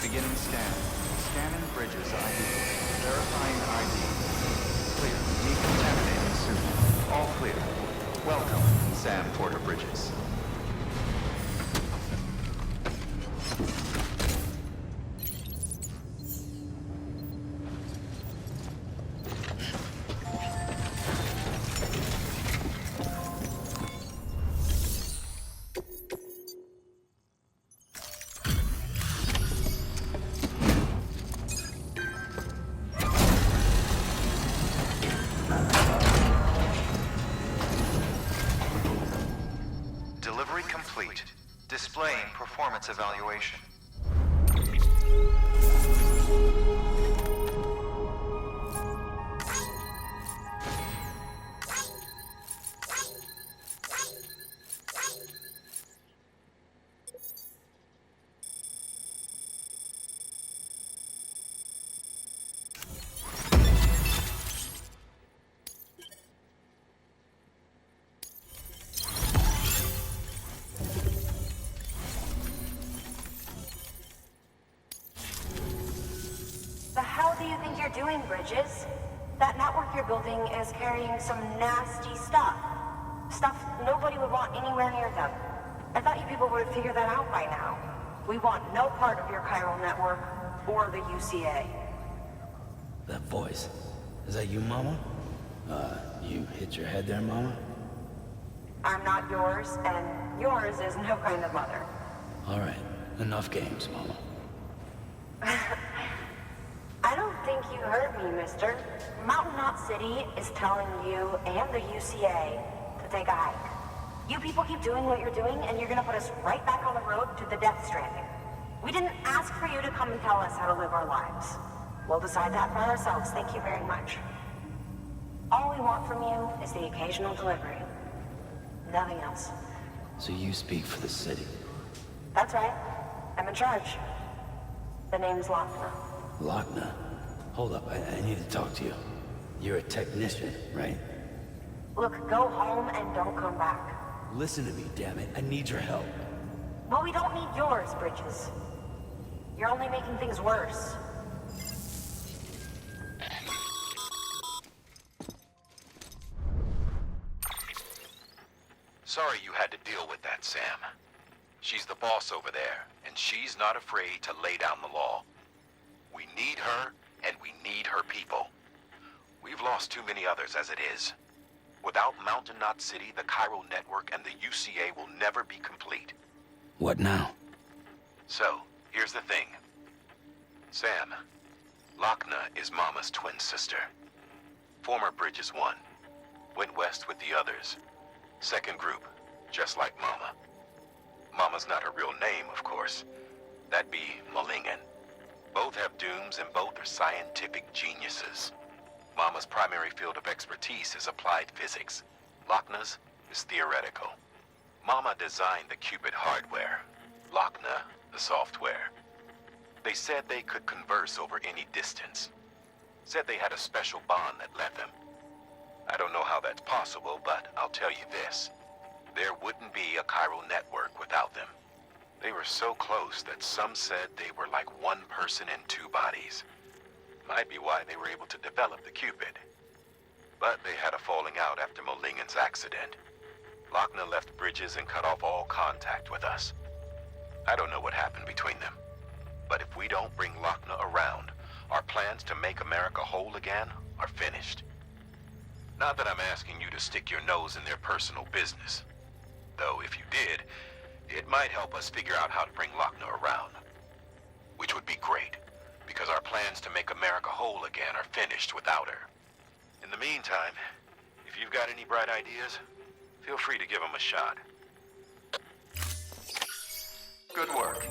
Beginning scan. Scanning bridges ID. Verifying ID. Clear. Decontaminating suit. All clear. Welcome, Sam Porter Bridges. Delivery complete. Displaying performance evaluation. The hell do you think you're doing, Bridges? That network you're building is carrying some nasty stuff. Stuff nobody would want anywhere near them. I thought you people would figure that out by now. We want no part of your chiral network or the UCA. That voice. Is that you, Mama? You hit your head there, Mama? I'm not yours, and yours is no kind of mother. All right. Enough games, Mama. I don't think you heard me, mister. Mountainous City is telling you and the UCA to take a hike. You people keep doing what you're doing, and you're gonna put us right back on the road to the death stranding. We didn't ask for you to come and tell us how to live our lives. We'll decide that for ourselves, thank you very much. All we want from you is the occasional delivery. Nothing else. So you speak for the city? That's right. I'm in charge. The name's Lockne. Lockne? Hold up, I need to talk to you. You're a technician, right? Look, go home and don't come back. Listen to me, damn it. I need your help. Well, we don't need yours, Bridges. You're only making things worse. Sorry you had to deal with that, Sam. She's the boss over there, and she's not afraid to lay down the law. We need her, and we need her people. We've lost too many others as it is. Without Mountainous City, the chiral network, and the UCA will never be complete. What now? So, here's the thing. Sam, Lockne is Mama's twin sister. Former Bridges 1. Went west with the others. Second group, just like Mama. Mama's not her real name, of course. That'd be Malingen. Both have dooms and both are scientific geniuses. Mama's primary field of expertise is applied physics. Lockne's is theoretical. Mama designed the Cupid hardware. Lockne, the software. They said they could converse over any distance. Said they had a special bond that led them. I don't know how that's possible, but I'll tell you this. There wouldn't be a chiral network without them. They were so close that some said they were like one person in two bodies. Might be why they were able to develop the Cupid. But they had a falling out after Malingen's accident. Lockne left Bridges and cut off all contact with us. I don't know what happened between them. But if we don't bring Lockne around, our plans to make America whole again are finished. Not that I'm asking you to stick your nose in their personal business. Though if you did, it might help us figure out how to bring Lockne around. Which would be great, because our plans to make America whole again are finished without her. In the meantime, if you've got any bright ideas, feel free to give them a shot. Good work.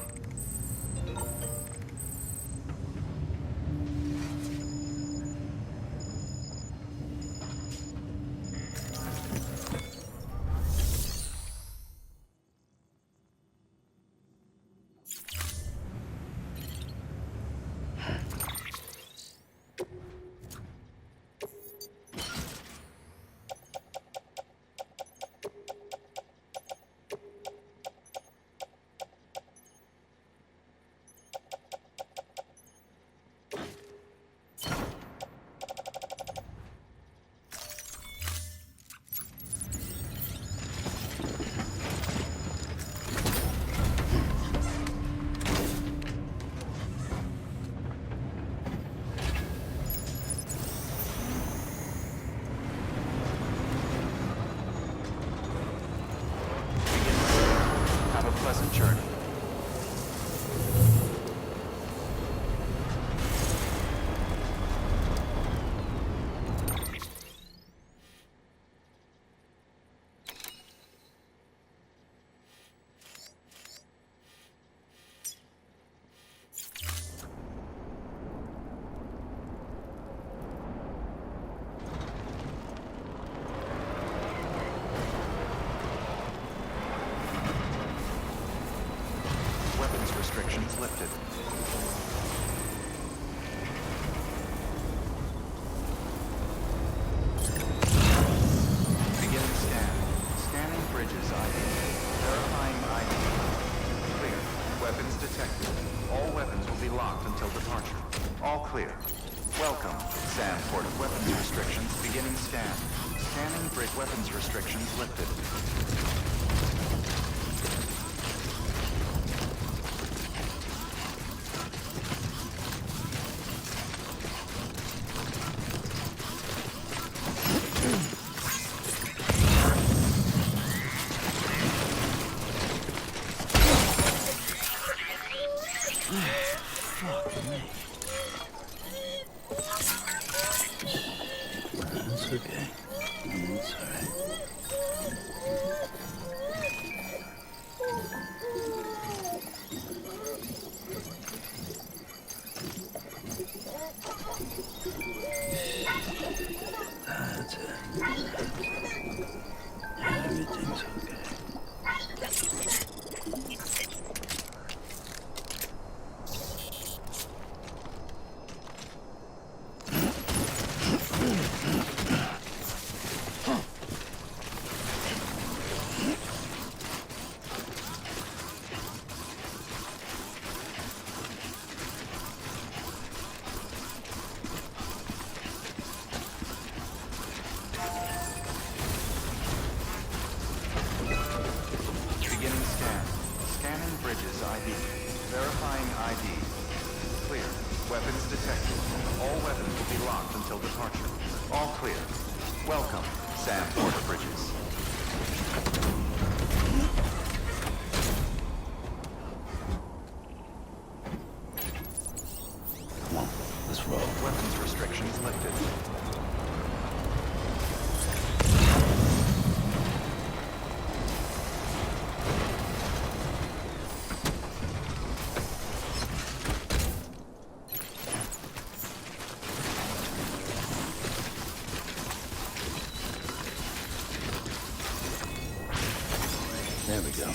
pleasant journey. Weapons restrictions lifted. Beginning scan. Scanning bridges ID. Verifying ID. Clear. Weapons detected. All weapons will be locked until departure. All clear. Welcome, Sam Porter. Weapons restrictions beginning scan. Scanning bridge weapons restrictions lifted. That's okay. It's alright. That's it. Everything's okay. Beginning scan. Scanning bridges ID. Verifying ID. Clear. Weapons detected. All weapons will be locked until departure. All clear. Welcome, Sam Porter Bridges. Come on, let's roll. Weapons restrictions lifted. There we go.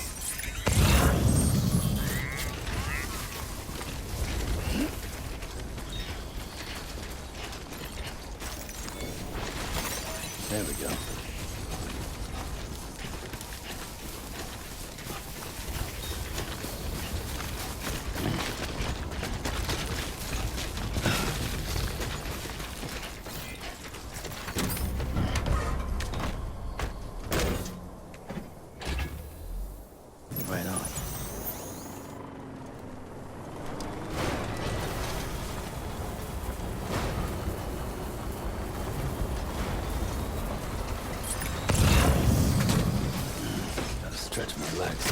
There we go. Right on. Gotta stretch my legs.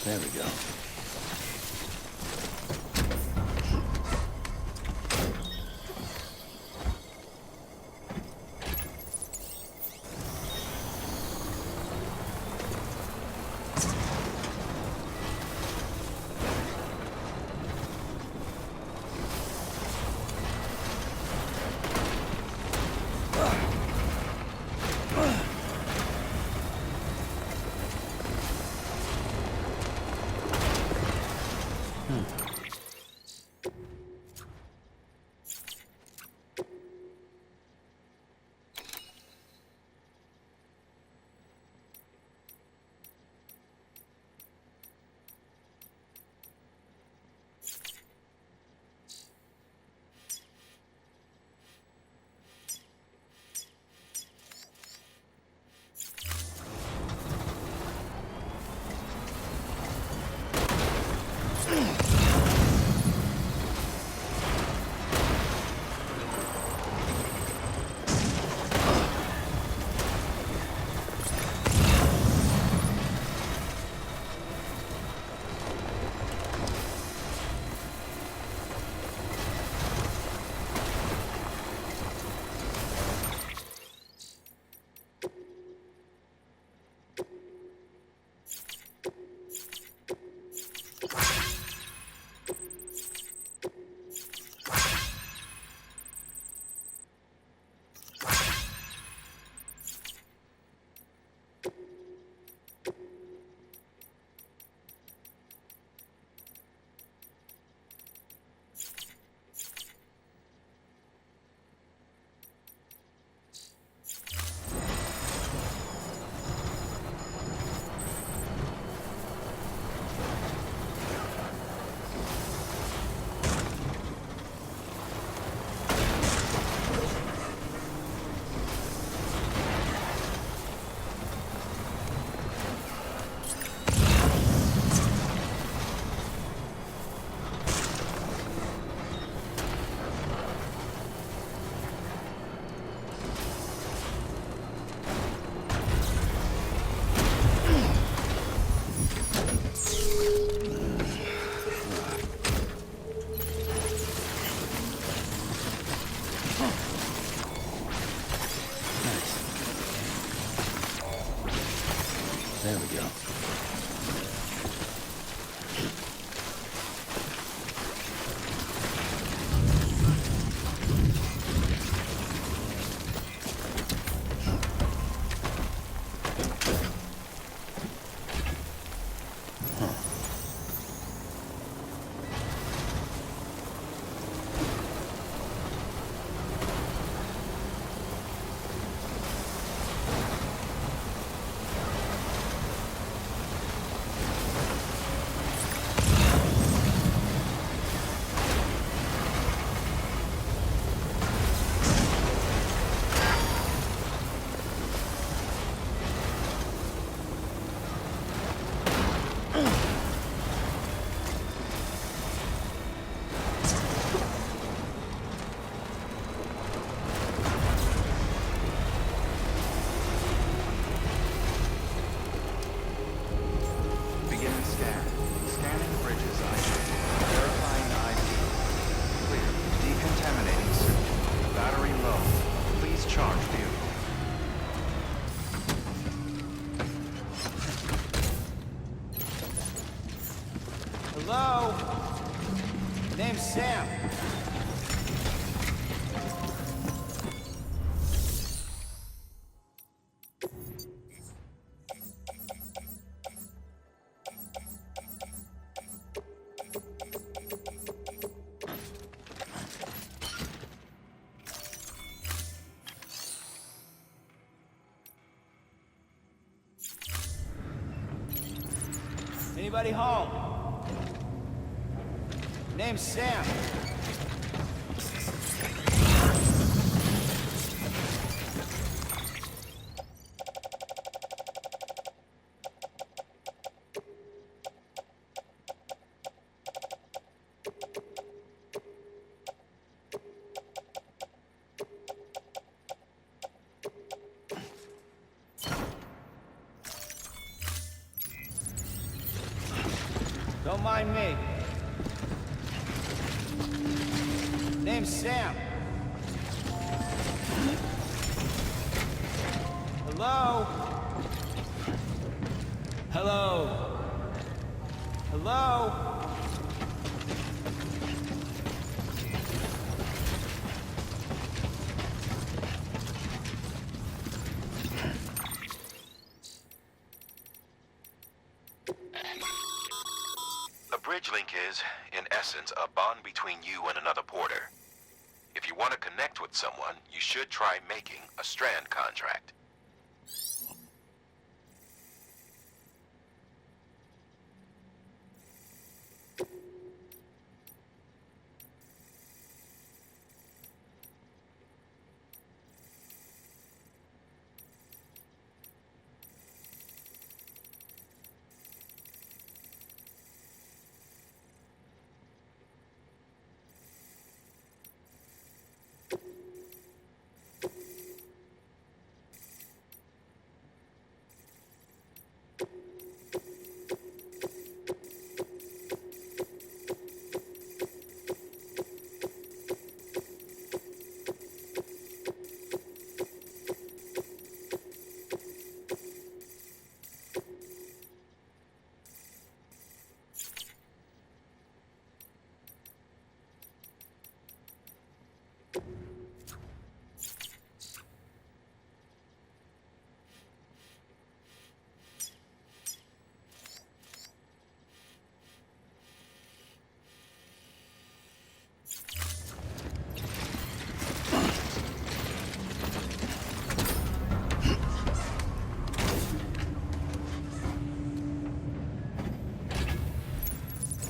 There we go. Sam. Anybody home? Name's Sam. Don't mind me. Name's Sam. Hello? Hello? Hello? A bridge link is, in essence, a bond between you and another porter. If you want to connect with someone, you should try making a strand contract.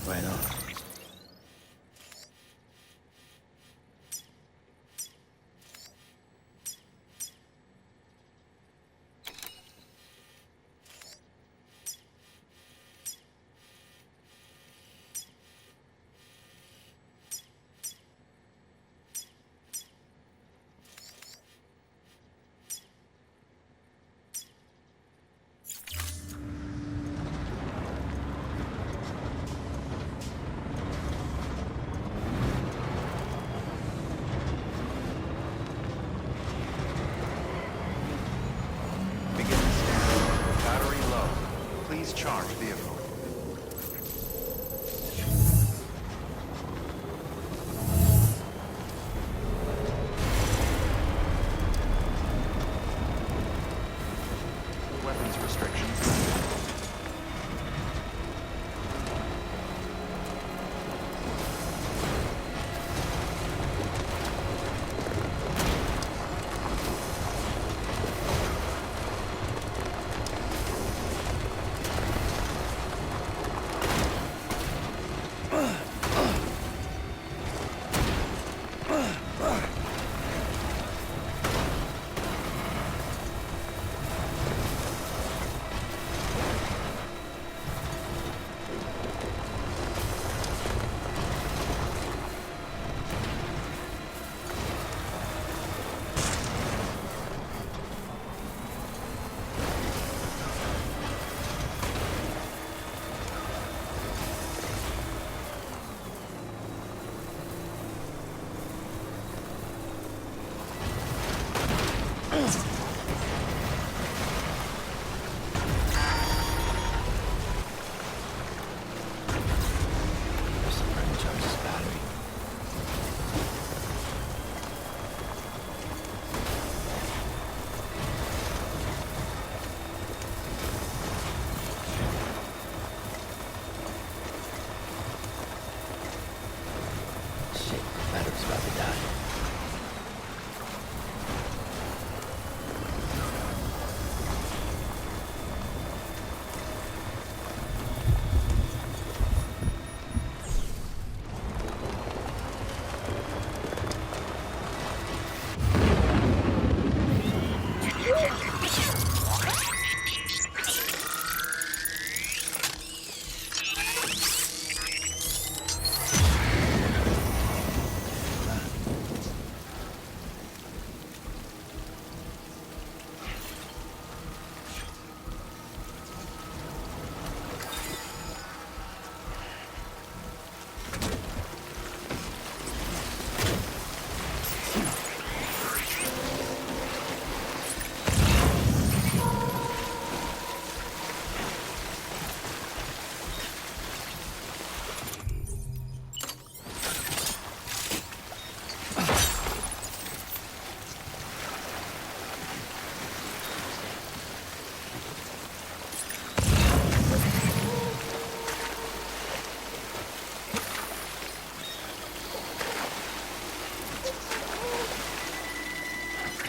Right on. Beginning scan. Battery low. Please charge vehicle. Weapons restrictions lifted. Recharge this battery.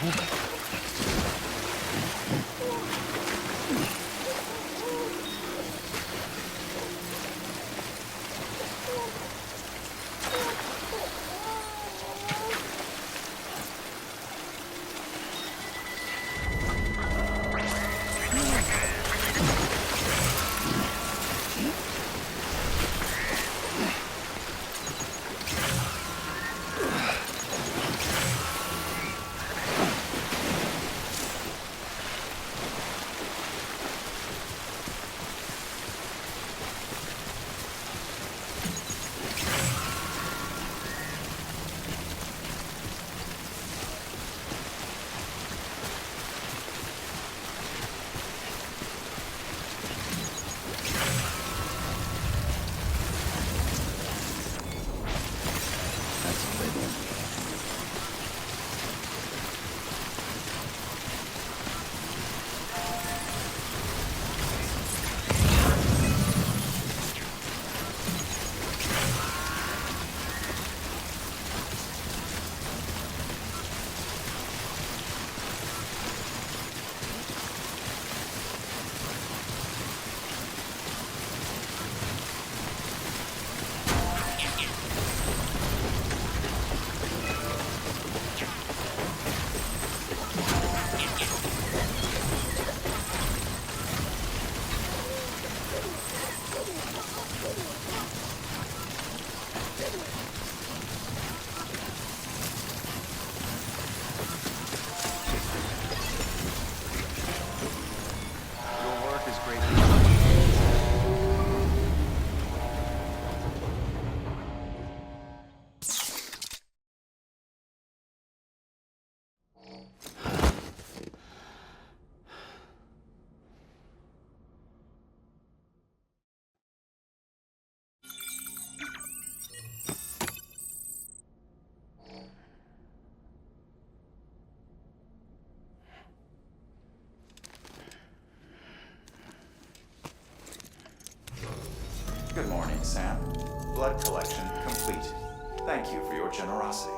Your work is greatly appreciated. Good morning, Sam. Blood collection complete. Thank you for your generosity.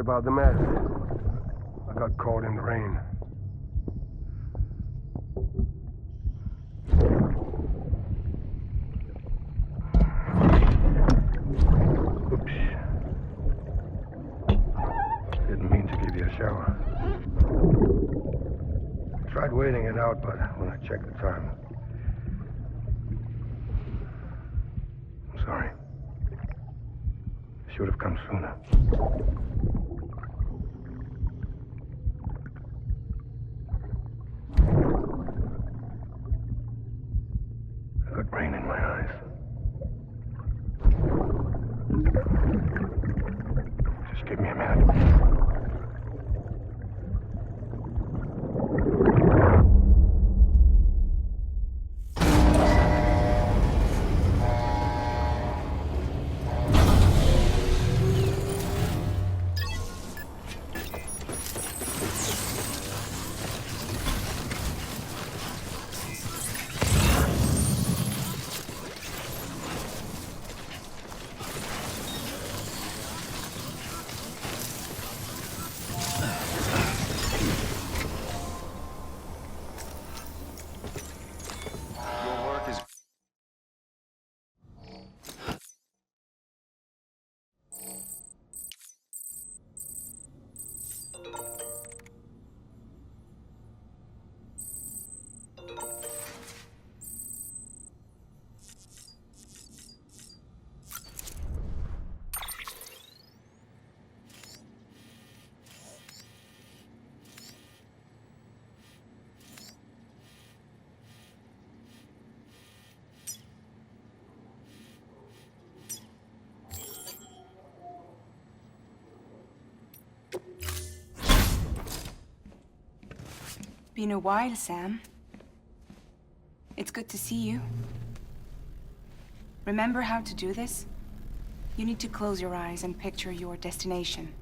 about the mess. I got caught in the rain. Oops. Didn't mean to give you a shower. Tried waiting it out, but when I checked the time... I'm sorry. Should have come sooner. I got rain in my eyes. Just give me a minute. Been a while, Sam. It's good to see you. Remember how to do this? You need to close your eyes and picture your destination.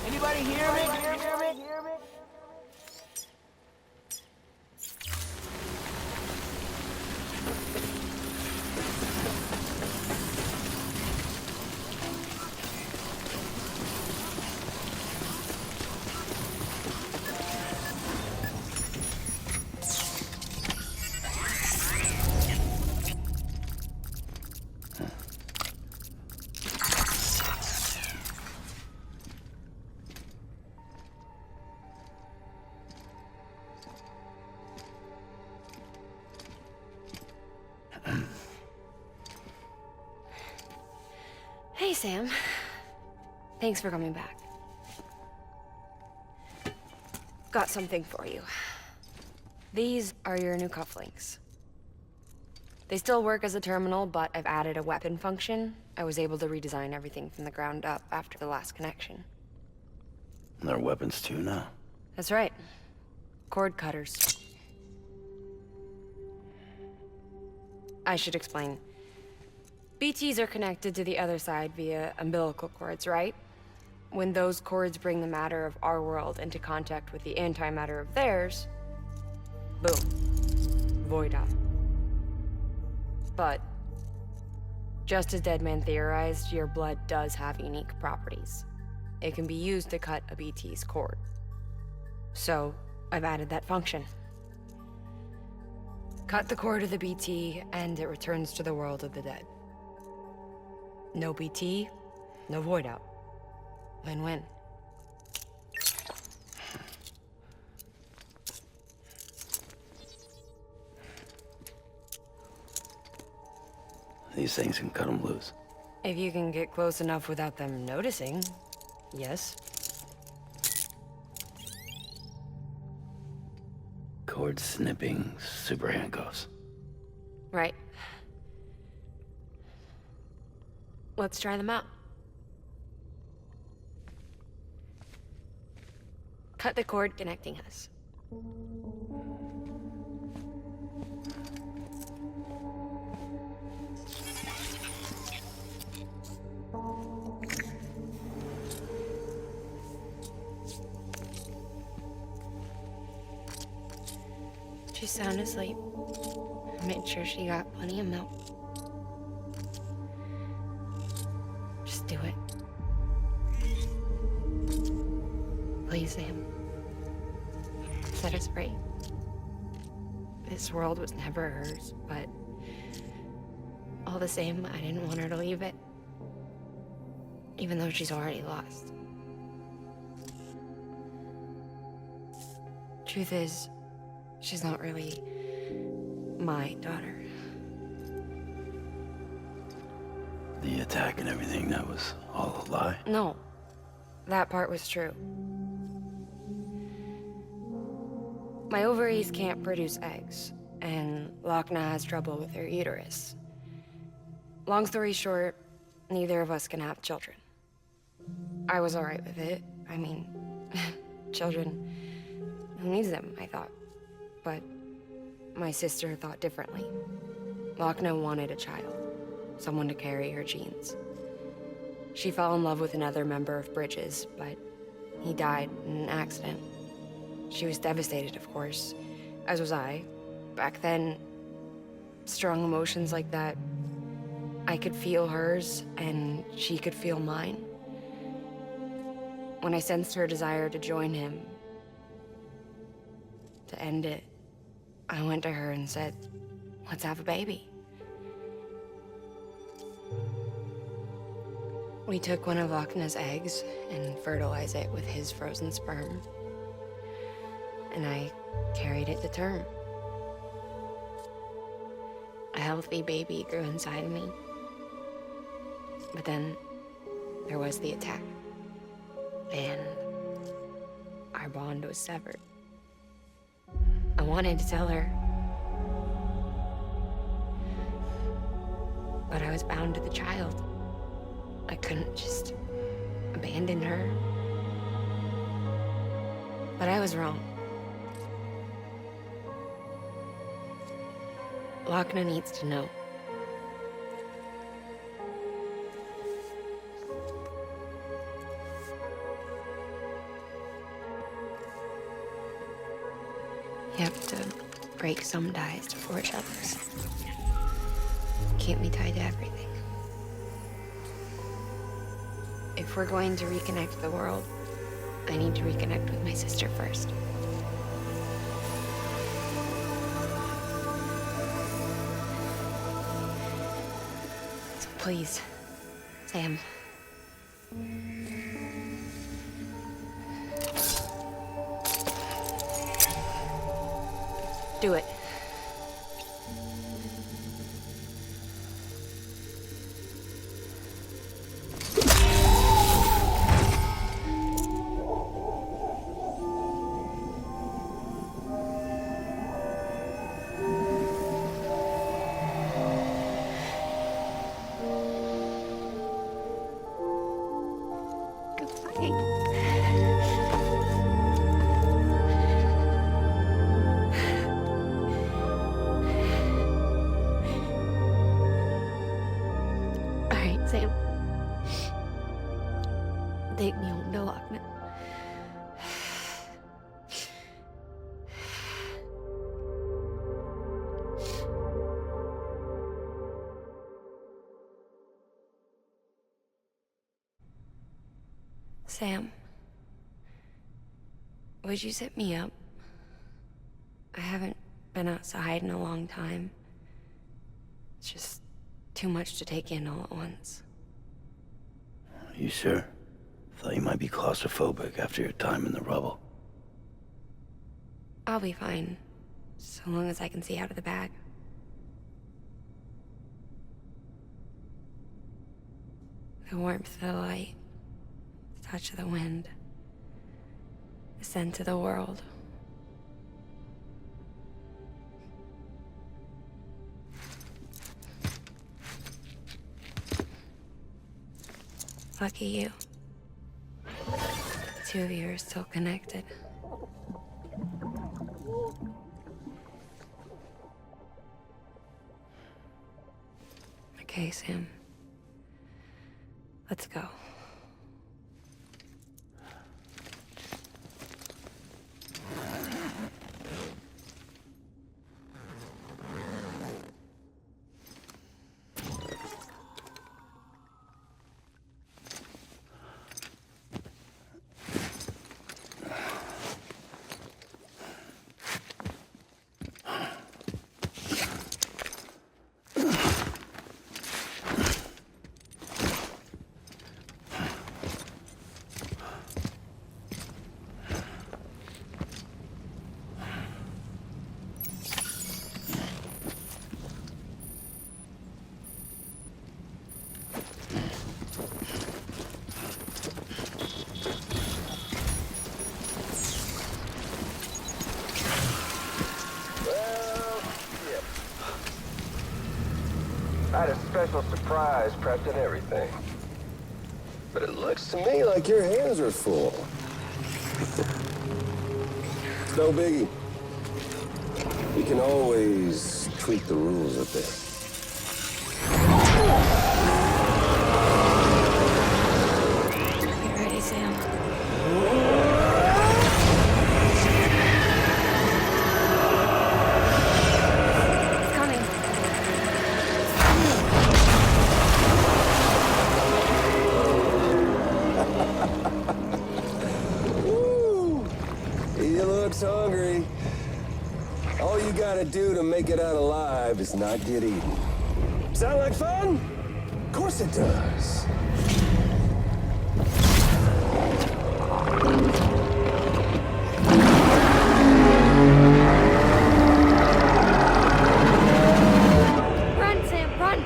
Anybody hear me? Hey, Sam. Thanks for coming back. Got something for you. These are your new cufflinks. They still work as a terminal, but I've added a weapon function. I was able to redesign everything from the ground up after the last connection. They're weapons too now. That's right. Cord cutters. I should explain. BTs are connected to the other side via umbilical cords, right? When those cords bring the matter of our world into contact with the antimatter of theirs, boom. Void out. But, just as Deadman theorized, your blood does have unique properties. It can be used to cut a BT's cord. So, I've added that function. Cut the cord of the BT, and it returns to the world of the dead. No BT, no void out. Win-win. These things can cut them loose. If you can get close enough without them noticing, yes. Cord snipping super handcuffs. Right. Let's try them out. Cut the cord connecting us. She's sound asleep. I made sure she got plenty of milk. Just do it. Please, Sam. Set us free. This world was never hers, but all the same, I didn't want her to leave it. Even though she's already lost. Truth is, she's not really my daughter. The attack and everything, that was all a lie? No, that part was true. My ovaries can't produce eggs, and Lockne has trouble with her uterus. Long story short, neither of us can have children. I was alright with it. I mean, children, who needs them, I thought. But my sister thought differently. Lockne wanted a child, someone to carry her genes. She fell in love with another member of Bridges, but he died in an accident. She was devastated, of course, as was I. Back then, strong emotions like that, I could feel hers, and she could feel mine. When I sensed her desire to join him, to end it, I went to her and said, let's have a baby. We took one of Lockne's eggs and fertilized it with his frozen sperm. And I carried it to term. A healthy baby grew inside me. But then there was the attack. And our bond was severed. I wanted to tell her, but I was bound to the child. I couldn't just abandon her. But I was wrong. Lockne needs to know. You have to break some ties to forge others. Keep me tied to everything. If we're going to reconnect the world, I need to reconnect with my sister first. So please, Sam. Do it. Sam. Take me home to Lockne. Sam, would you sit me up? I haven't been outside in a long time. It's just too much to take in all at once. You sure? Thought you might be claustrophobic after your time in the rubble. I'll be fine, so long as I can see out of the bag. The warmth of the light, the touch of the wind, the scent of the world. Lucky you. The two of you are still connected. Okay, Sam. Let's go. I had a special surprise prepped and everything. But it looks to me like your hands are full. It's no biggie. We can always tweak the rules a bit. You ready, Sam? It's coming. Woo! He looks hungry. All you gotta do to make it out alive is not get eaten. Sound like fun? Of course it does. Run, Sam, run!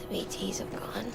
The BTs have gone.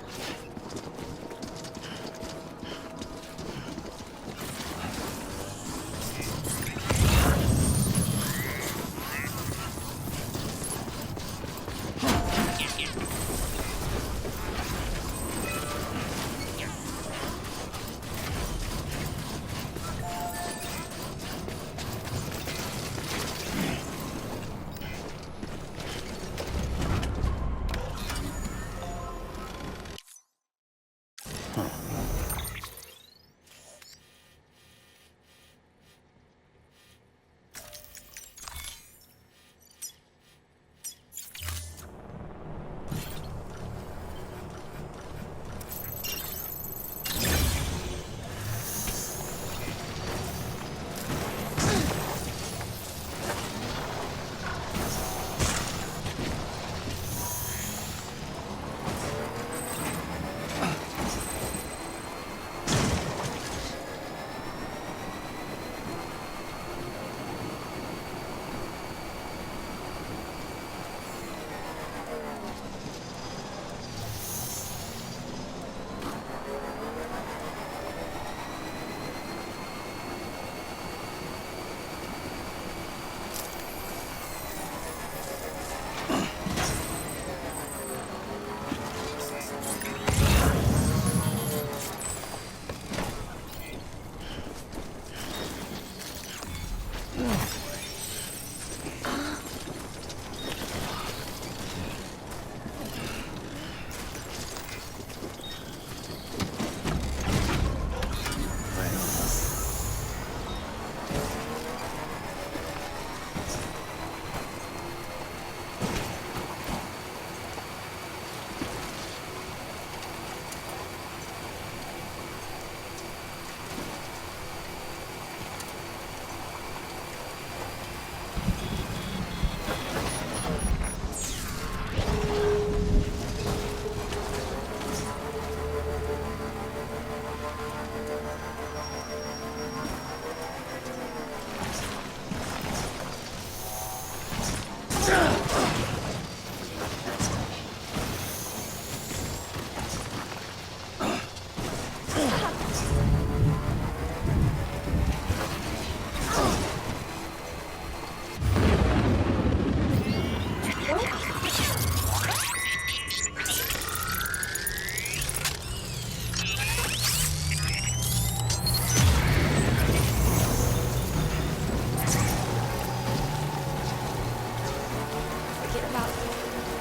about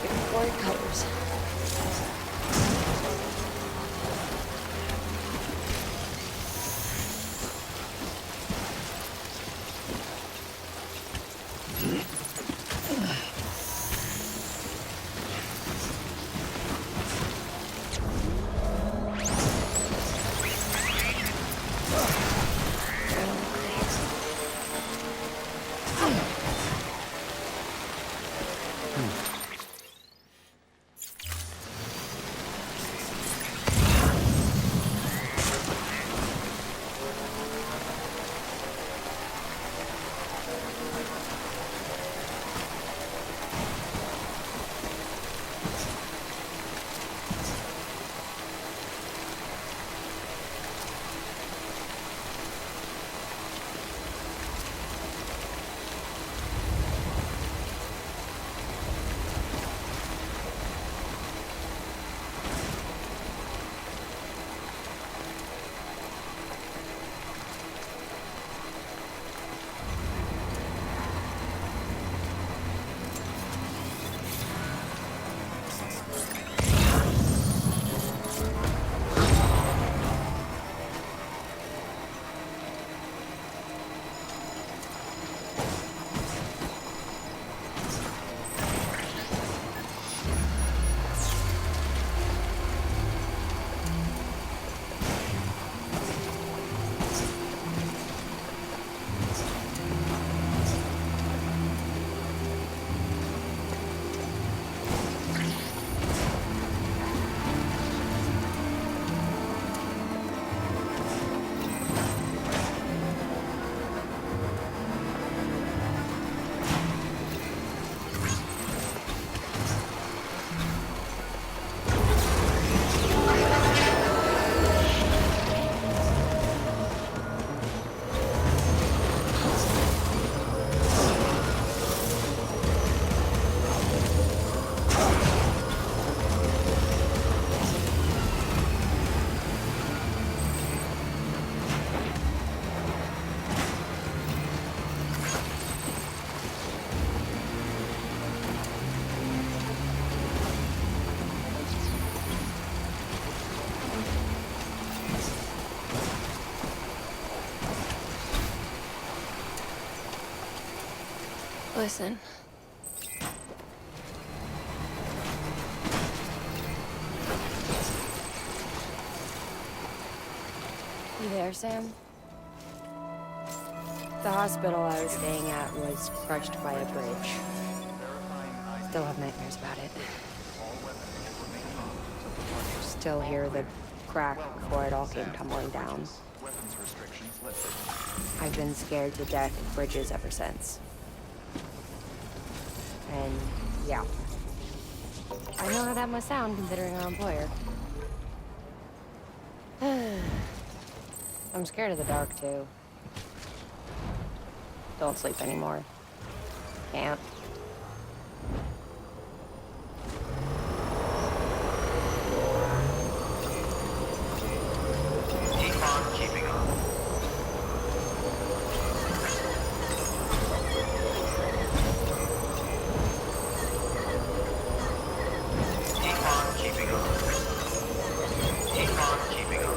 the glory colors. Listen. You there, Sam? The hospital I was staying at was crushed by a bridge. Still have nightmares about it. Still hear the crack before it all came tumbling down. I've been scared to death of bridges ever since. And yeah, I know how that must sound considering our employer. I'm scared of the dark too. Don't sleep anymore. Can't. Keep on keeping on. Keep on keeping on. Keep on keeping on.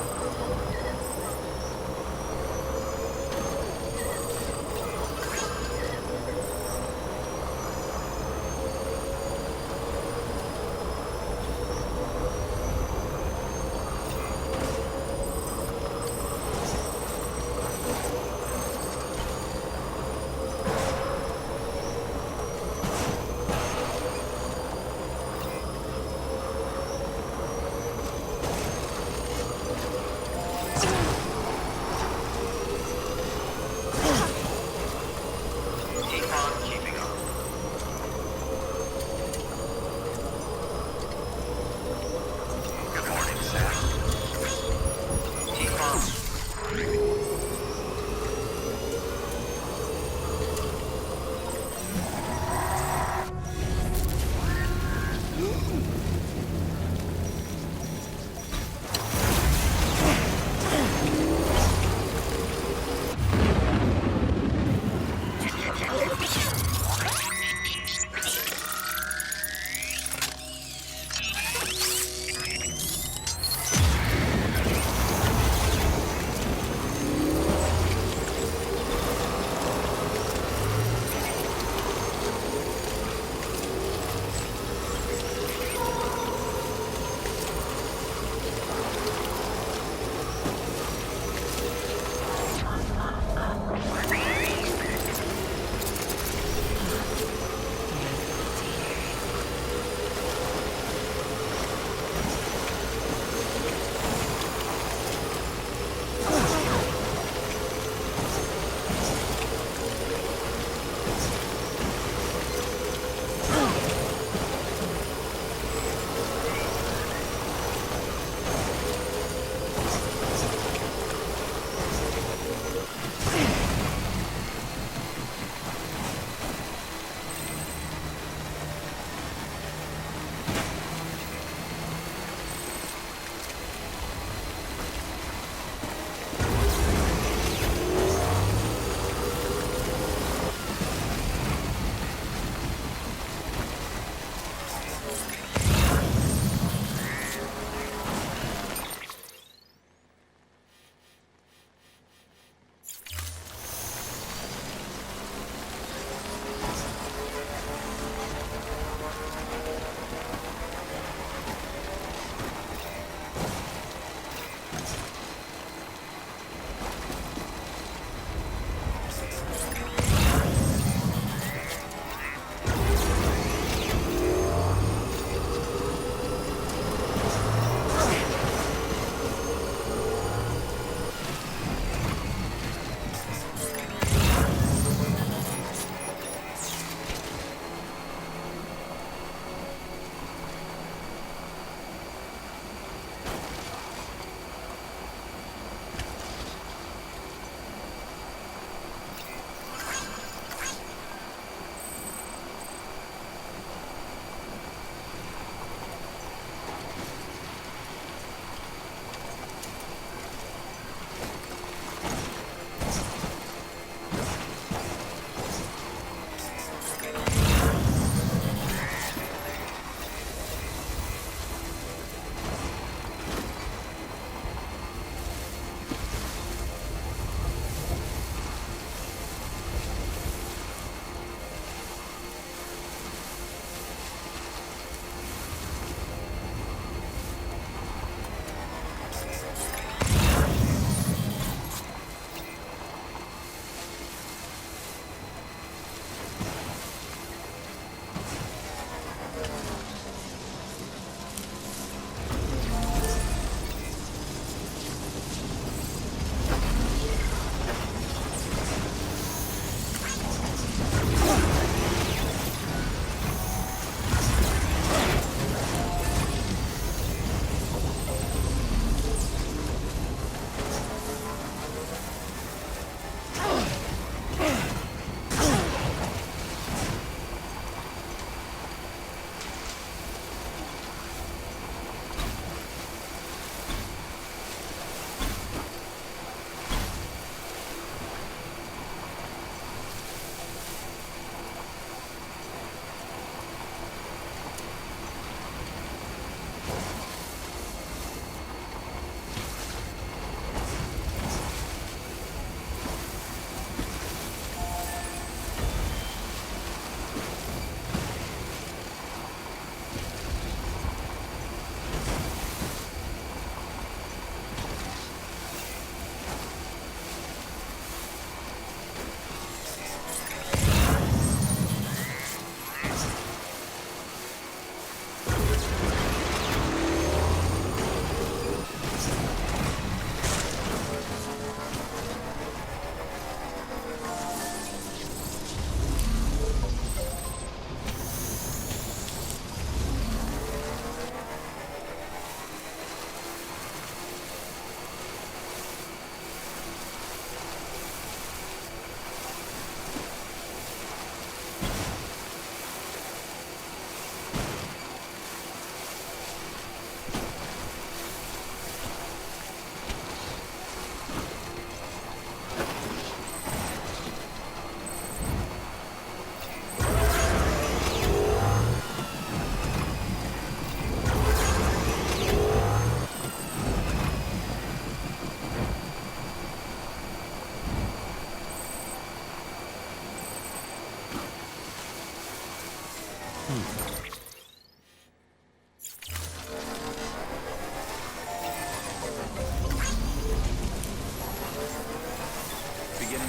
Beginning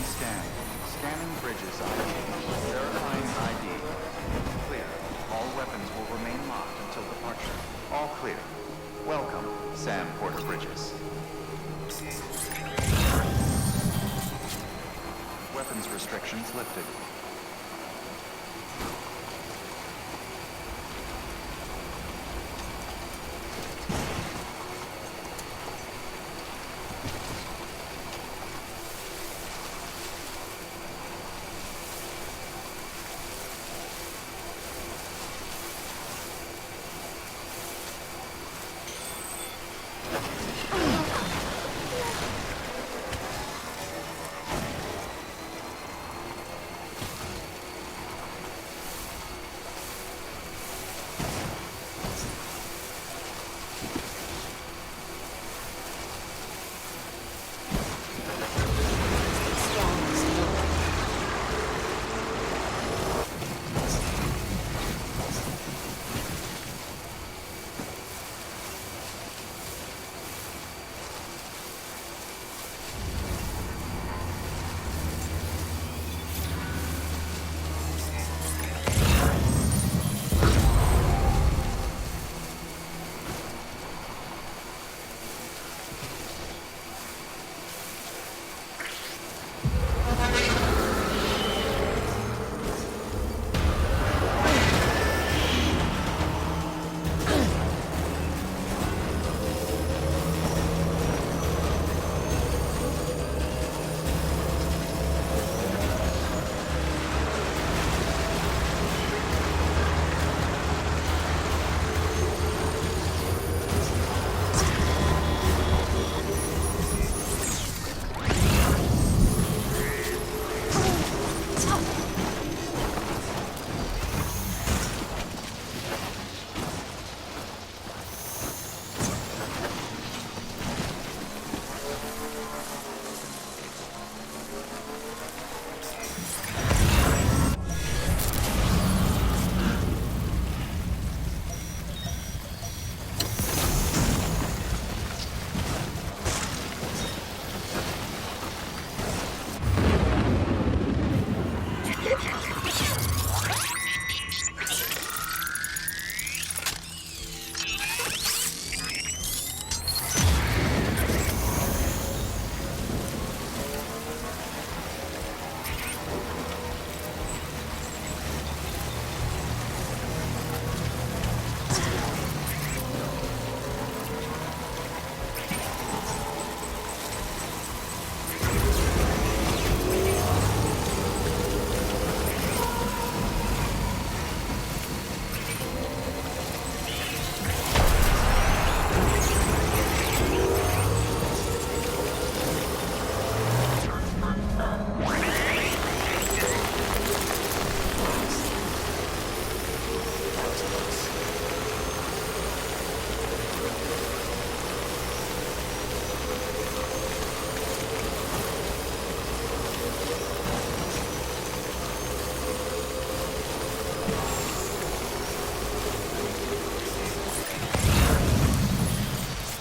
scan. Scanning bridges ID. Verifying ID. Clear. All weapons will remain locked until departure. All clear. Welcome, Sam Porter Bridges. Weapons restrictions lifted.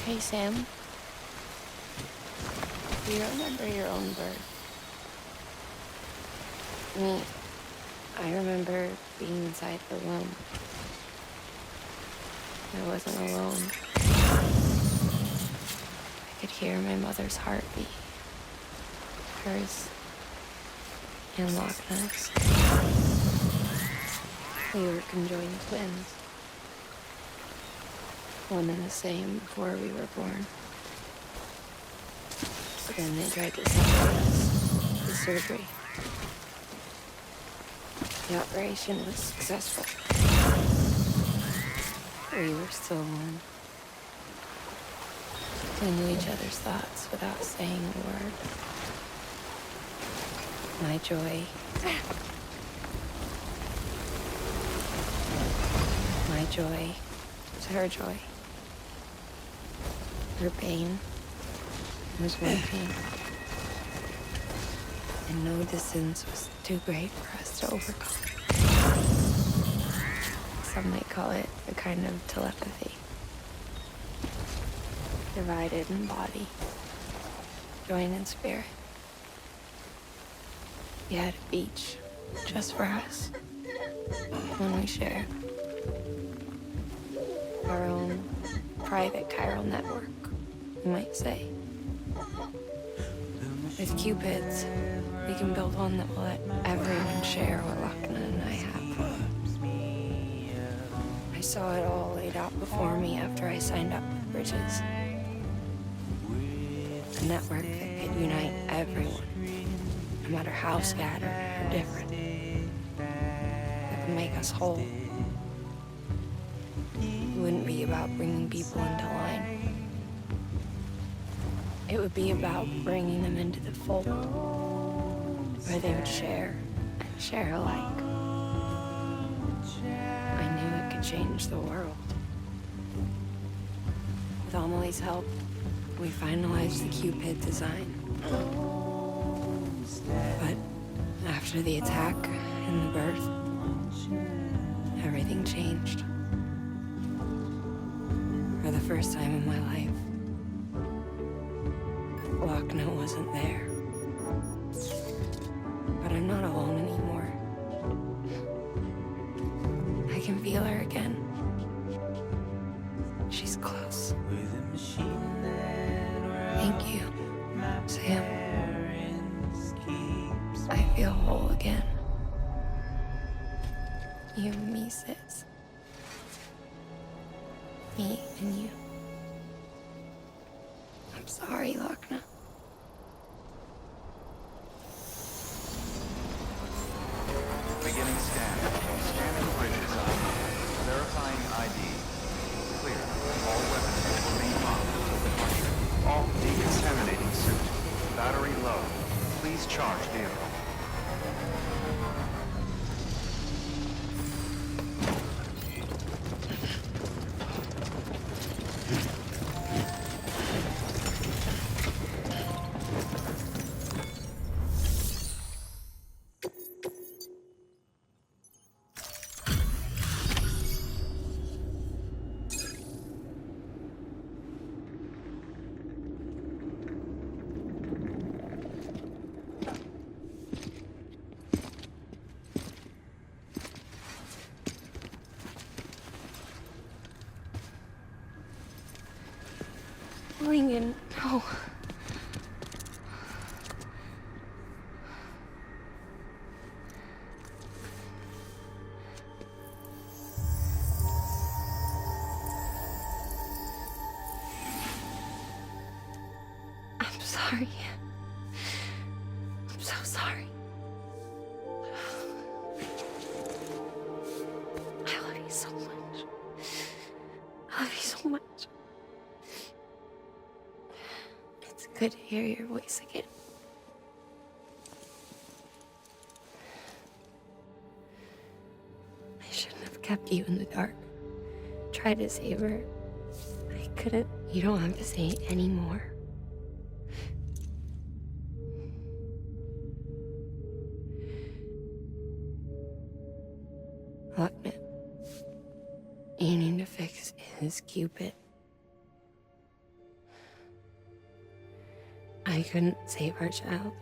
Hey, Sam. Do you remember your own birth? Me, I remember being inside the womb. I wasn't alone. I could hear my mother's heartbeat. Hers and Lockne's. We were conjoined twins. One and the same before we were born. But then they tried to separate us with surgery. The operation was successful. We were still one. We knew each other's thoughts without saying a word. My joy. My joy was her joy. Her pain was my pain. And no distance was too great for us to overcome. some might call it a kind of telepathy. Divided in body, joined in spirit. We had a beach just for us. One we shared. Our own private chiral network, you might say. With Cupids, we can build one that will let everyone share what Lockne and I have. I saw it all laid out before me after I signed up with Bridges. A network that could unite everyone, no matter how scattered or different. That would make us whole. It wouldn't be about bringing people into line. It would be about bringing them into the fold, where they would share and share alike. I knew it could change the world. With Amelie's help, we finalized the Cupid design. But after the attack and the birth, everything changed. For the first time in my life, Lockne wasn't there. But I'm not alone anymore. I can feel her again. She's close. Thank you, Sam. I feel whole again. You and me, sis. Me and you. I'm sorry, Lockne. Beginning scan. Scanning bridges ID. Verifying ID. Clear. All weapons will remain locked until departure. All decontaminating suit. Battery low. Please charge vehicle. Lincoln, no. I'm sorry. I'm so sorry. I love you so much. I love you so much. It's good to hear your voice again. I shouldn't have kept you in the dark. Tried to save her. I couldn't. You don't have to say it anymore. Lockne, you need to fix his Cupid. I couldn't save our child,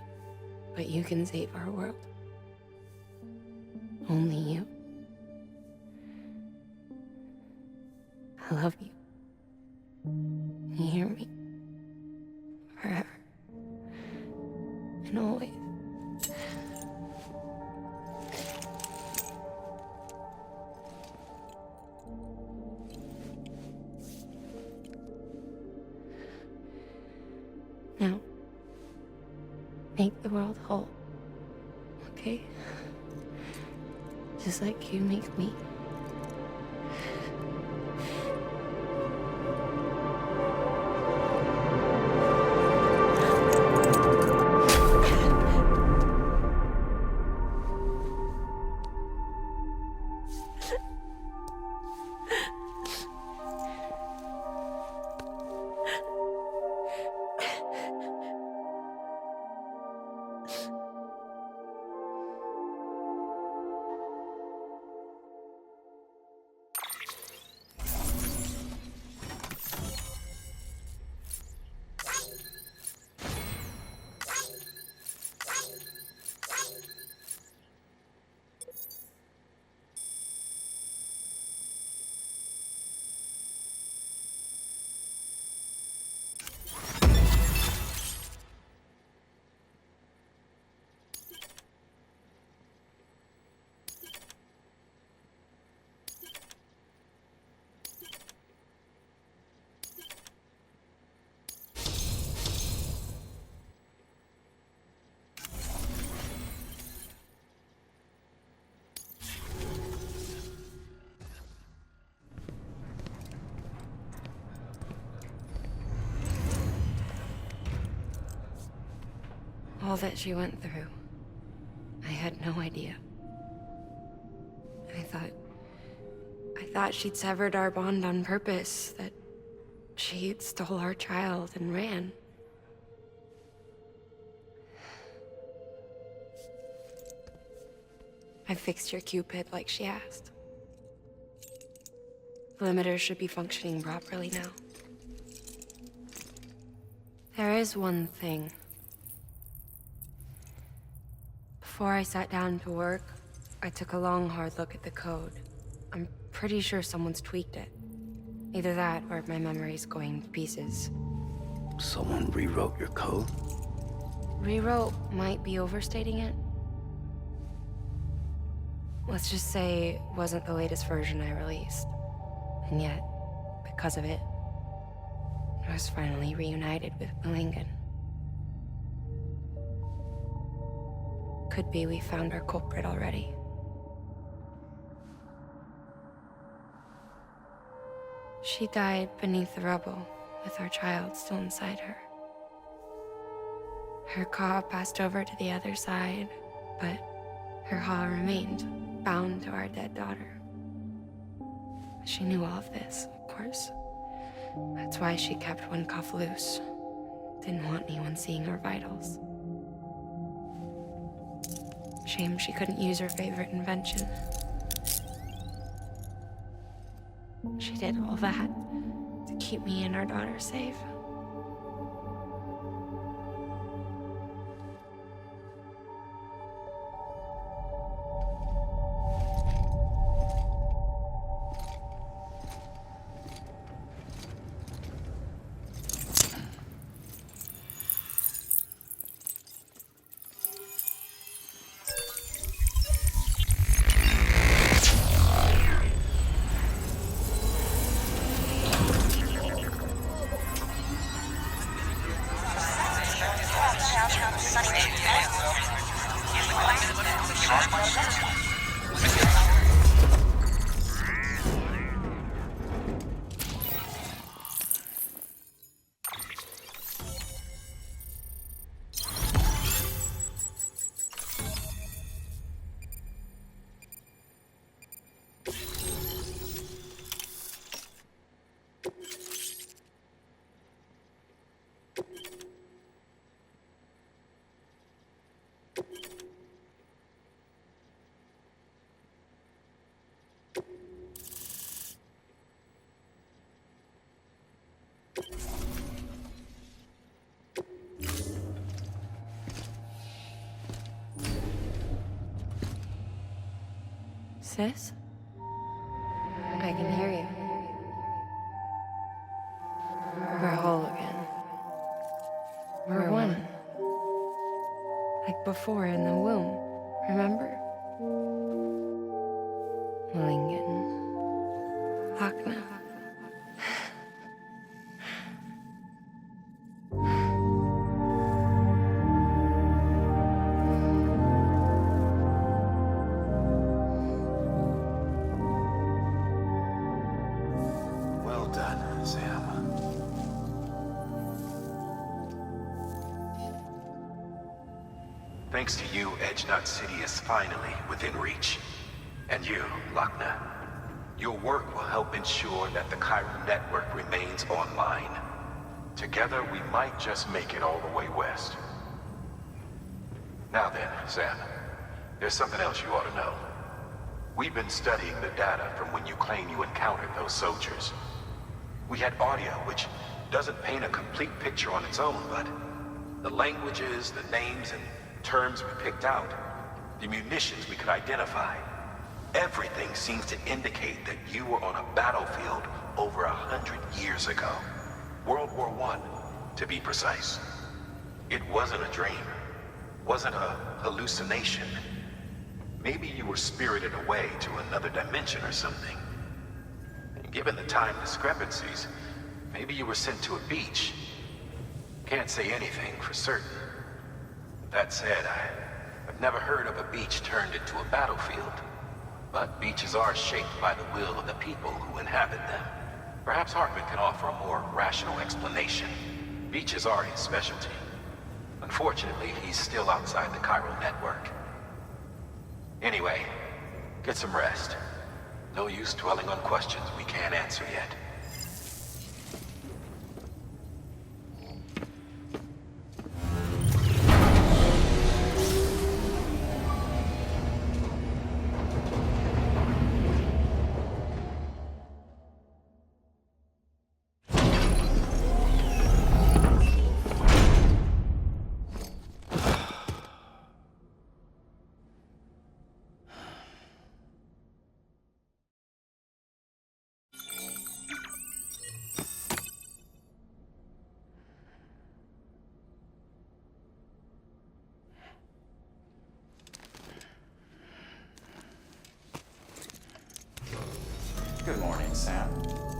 but you can save our world. Only you. I love you. You hear me? Forever. And always. Now, make the world whole, okay? Just like you make me. All that she went through. I had no idea. I thought she'd severed our bond on purpose, that she'd stole our child and ran. I fixed your Cupid like she asked. The limiter should be functioning properly now. There is one thing. Before I sat down to work, I took a long, hard look at the code. I'm pretty sure someone's tweaked it. Either that, or my memory's going to pieces. Someone rewrote your code? Rewrote might be overstating it. Let's just say it wasn't the latest version I released. And yet, because of it, I was finally reunited with Malingan. Could be we found our culprit already. She died beneath the rubble, with our child still inside her. Her caw passed over to the other side, but her haw remained, bound to our dead daughter. She knew all of this, of course. That's why she kept one cuff loose. Didn't want anyone seeing her vitals. Shame she couldn't use her favorite invention. She did all that to keep me and our daughter safe. Sis? I can hear you. We're whole again. We're one. Like before in the womb, remember? Malingan. Lockne. Well done, Sam. Thanks to you, Edgenut City is finally within reach. And you, Lockne. Your work will help ensure that the Cairo network remains online. Together, we might just make it all the way west. Now then, Sam, there's something else you ought to know. We've been studying the data from when you claim you encountered those soldiers. We had audio, which doesn't paint a complete picture on its own, but the languages, the names, and terms we picked out, the munitions we could identify, everything seems to indicate that you were on a battlefield over 100 years ago. World War I, to be precise. It wasn't a dream. Wasn't a hallucination. Maybe you were spirited away to another dimension or something. And given the time discrepancies, maybe you were sent to a beach. Can't say anything for certain. That said, I've never heard of a beach turned into a battlefield. But beaches are shaped by the will of the people who inhabit them. Perhaps Hartman can offer a more rational explanation. Beaches are his specialty. Unfortunately, he's still outside the chiral network. Anyway, get some rest. No use dwelling on questions we can't answer yet. Good morning, Sam.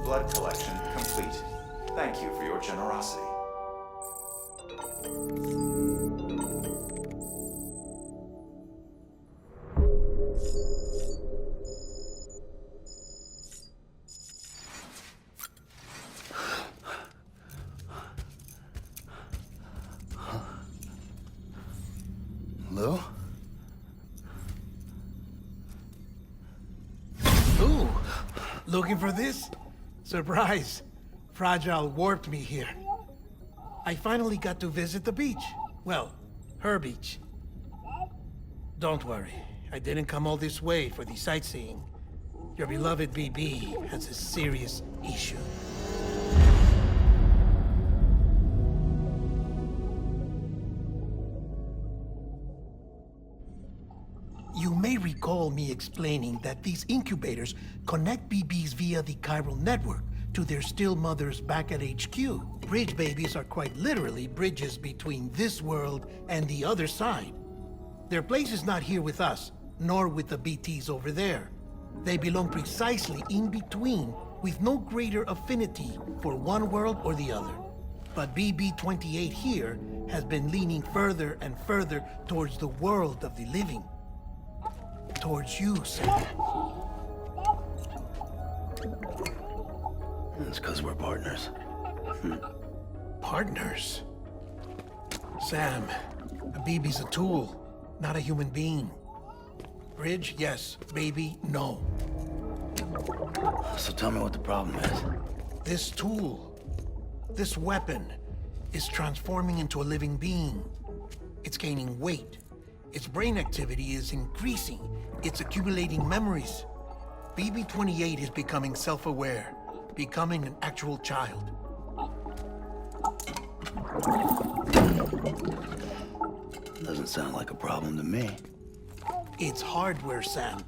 Blood collection complete. Thank you for your generosity. Lou? Ooh, looking for this? Surprise. Fragile warped me here. I finally got to visit the beach. Well, her beach. Don't worry, I didn't come all this way for the sightseeing. Your beloved BB has a serious issue. You may recall me explaining that these incubators connect BBs via the chiral network to their still mothers back at HQ. Bridge babies are quite literally bridges between this world and the other side. Their place is not here with us, nor with the BTs over there. They belong precisely in between, with no greater affinity for one world or the other. But BB-28 here has been leaning further and further towards the world of the living. Towards you, Sam. It's because we're partners. Partners? Sam, a BB's a tool, not a human being. Bridge, yes. Baby, no. So tell me what the problem is. This tool, this weapon, is transforming into a living being. It's gaining weight. Its brain activity is increasing. It's accumulating memories. BB-28 is becoming self-aware, becoming an actual child. Doesn't sound like a problem to me. It's hardware, Sam.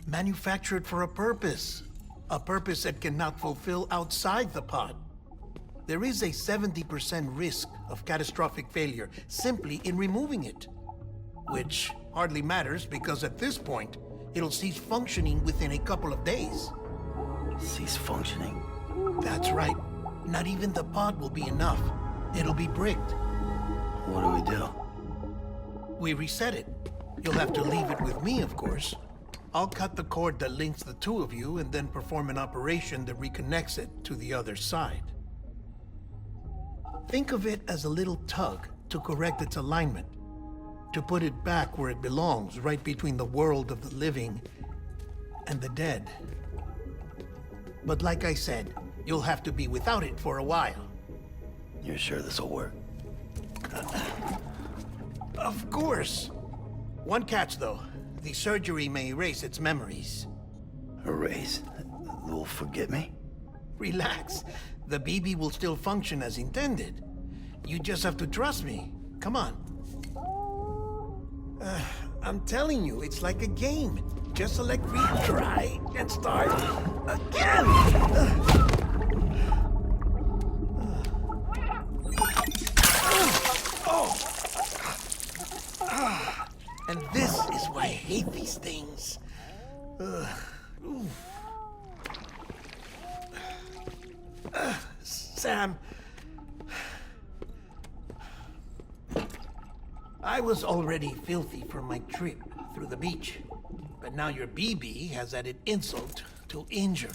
Manufactured for a purpose. A purpose it cannot fulfill outside the pod. There is a 70% risk of catastrophic failure simply in removing it. Which hardly matters because at this point, it'll cease functioning within a couple of days. Cease functioning? That's right. Not even the pod will be enough. It'll be bricked. What do we do? We reset it. You'll have to leave it with me, of course. I'll cut the cord that links the two of you and then perform an operation that reconnects it to the other side. Think of it as a little tug to correct its alignment. To put it back where it belongs, right between the world of the living and the dead. But like I said, you'll have to be without it for a while. You're sure this'll work? Of course. One catch, though. The surgery may erase its memories. Erase? Will forget me? Relax. The BB will still function as intended. You just have to trust me. Come on. I'm telling you, it's like a game. Just select retry and start again. And this is why I hate these things. Sam, I was already filthy from my trip through the beach, but now your BB has added insult to injury.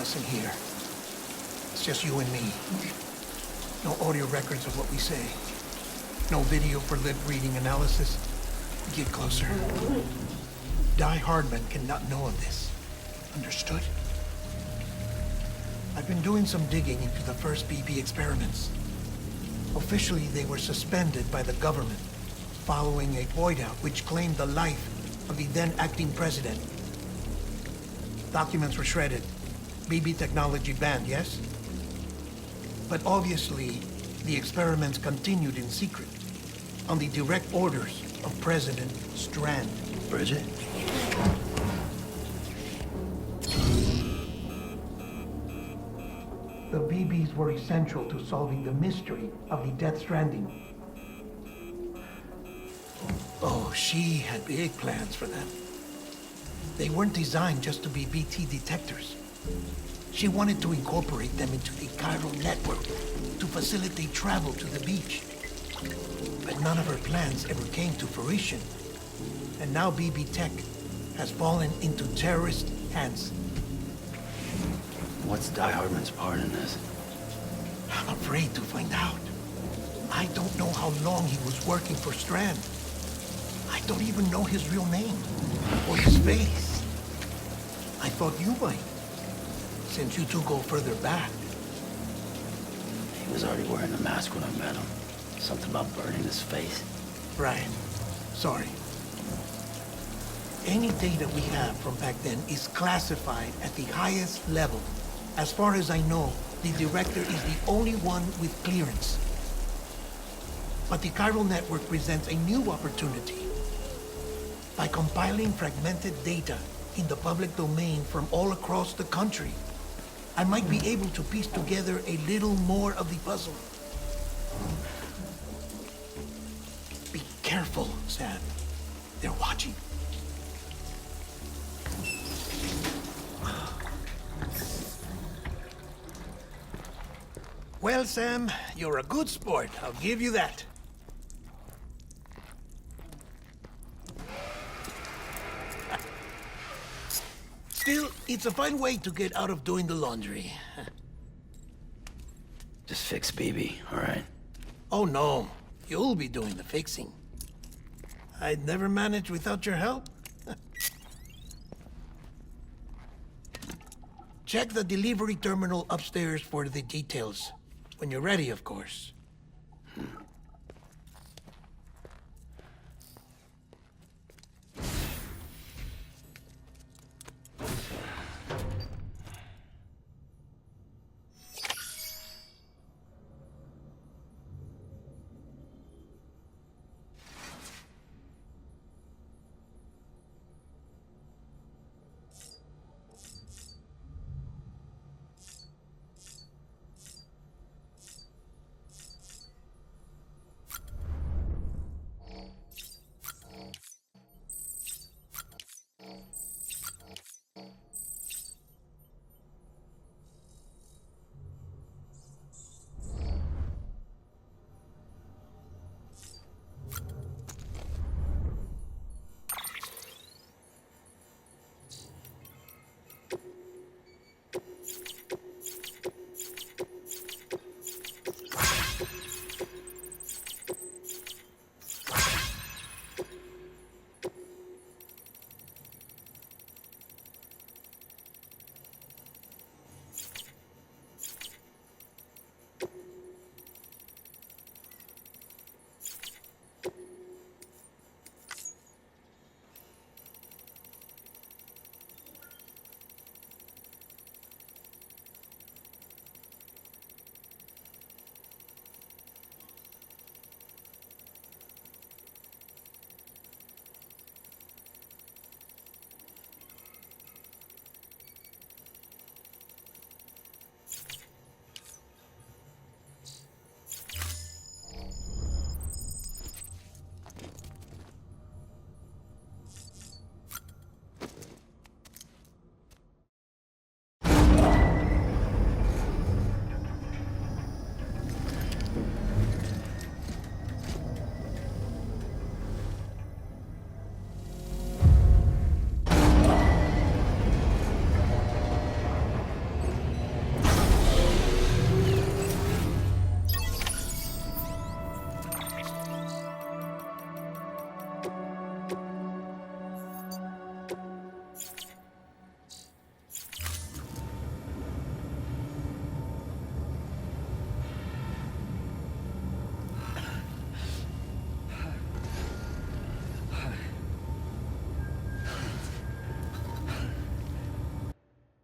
else in here. It's just you and me. No audio records of what we say. No video for lip-reading analysis. Get closer. Die Hardman cannot know of this. Understood? I've been doing some digging into the first BB experiments. Officially, they were suspended by the government, following a void-out which claimed the life of the then-acting president. Documents were shredded. BB technology banned, yes? But obviously, the experiments continued in secret, on the direct orders of President Strand. Bridget? The BBs were essential to solving the mystery of the Death Stranding. Oh, she had big plans for them. They weren't designed just to be BT detectors. She wanted to incorporate them into the chiral network to facilitate travel to the beach. But none of her plans ever came to fruition. And now BB Tech has fallen into terrorist hands. What's Die Hardman's part in this? I'm afraid to find out. I don't know how long he was working for Strand. I don't even know his real name or his face. I thought you might, since you two go further back. He was already wearing a mask when I met him. Something about burning his face. Right. Sorry. Any data we have from back then is classified at the highest level. As far as I know, the director is the only one with clearance. But the chiral network presents a new opportunity. By compiling fragmented data in the public domain from all across the country, I might be able to piece together a little more of the puzzle. Be careful, Sam. They're watching. Well, Sam, you're a good sport. I'll give you that. Still, it's a fine way to get out of doing the laundry. Just fix BB, all right? Oh, no. You'll be doing the fixing. I'd never manage without your help. Check the delivery terminal upstairs for the details. When you're ready, of course.